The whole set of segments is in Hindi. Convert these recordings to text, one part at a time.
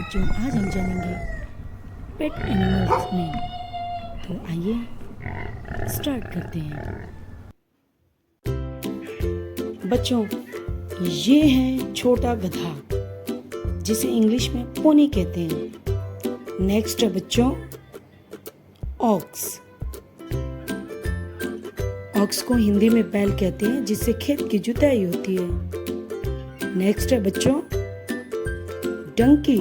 बच्चों, आज हम जानेंगे पेट एनिमल्स नेम। तो आइए स्टार्ट करते हैं। बच्चों, ये है छोटा गधा, जिसे इंग्लिश में पोनी कहते हैं। नेक्स्ट है बच्चों ऑक्स। ऑक्स को हिंदी में बैल कहते हैं, जिससे खेत की जुताई होती है। नेक्स्ट है बच्चों डंकी।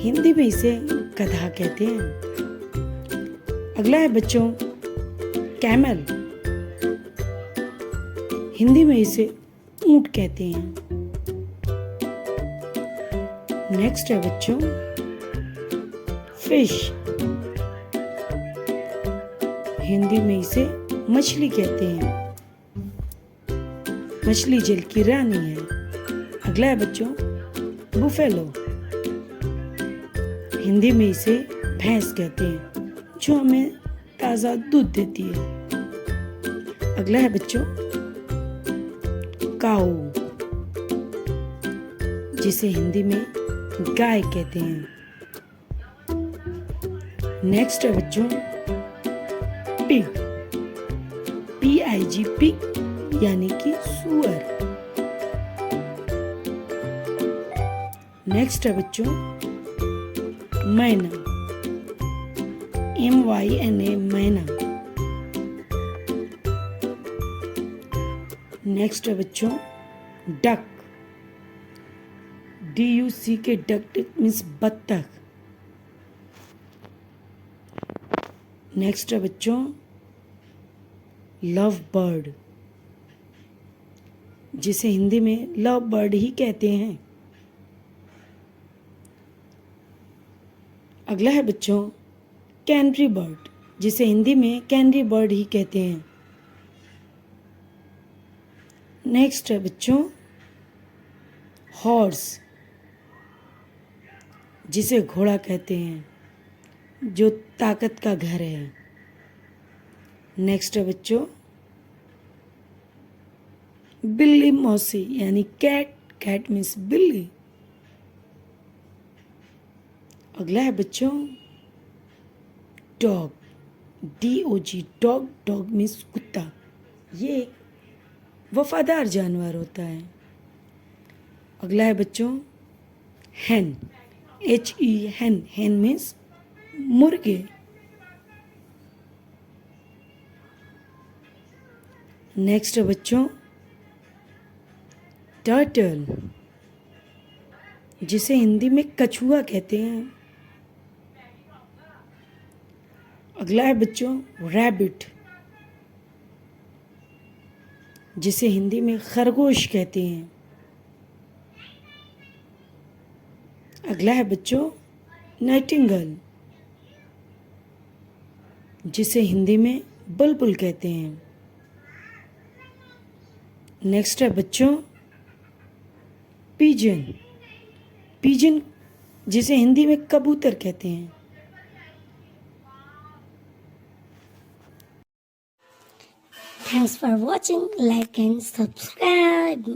हिंदी में इसे गधा कहते हैं। अगला है बच्चों कैमल। हिंदी में इसे ऊंट कहते हैं। नेक्स्ट है बच्चों फिश। हिंदी में इसे मछली कहते हैं। मछली जल की रानी है। अगला है बच्चों बुफेलो। हिंदी में इसे भैंस कहते हैं, जो हमें ताज़ा दूध देती है। अगला है बच्चों काऊ, जिसे हिंदी में गाय कहते हैं। नेक्स्ट है बच्चों पिग। PIG पिग यानी कि सुअर। नेक्स्ट है बच्चों मैना। MYNA मैना। नेक्स्ट है बच्चों डक। DUCK डक मीन्स बत्तख। नेक्स्ट है बच्चों लव बर्ड, जिसे हिंदी में लव बर्ड ही कहते हैं। अगला है बच्चों कैनरी बर्ड, जिसे हिंदी में कैनरी बर्ड ही कहते हैं। नेक्स्ट है बच्चों हॉर्स, जिसे घोड़ा कहते हैं, जो ताकत का घर है। नेक्स्ट है बच्चों बिल्ली मौसी यानी कैट। कैट मीन्स बिल्ली। अगला है बच्चों dog. DOG dog. Dog means कुत्ता। ये एक वफादार जानवर होता है। अगला है बच्चों hen. HE hen. Hen means मुर्गे। नेक्स्ट है बच्चों टर्टल, जिसे हिंदी में कछुआ कहते हैं। अगला है बच्चों रैबिट, जिसे हिंदी में खरगोश कहते हैं। अगला है बच्चों नाइटिंगेल, जिसे हिंदी में बुलबुल कहते हैं। नेक्स्ट है बच्चों पिजन। पिजन, जिसे हिंदी में कबूतर कहते हैं। Thanks for watching. Like and subscribe.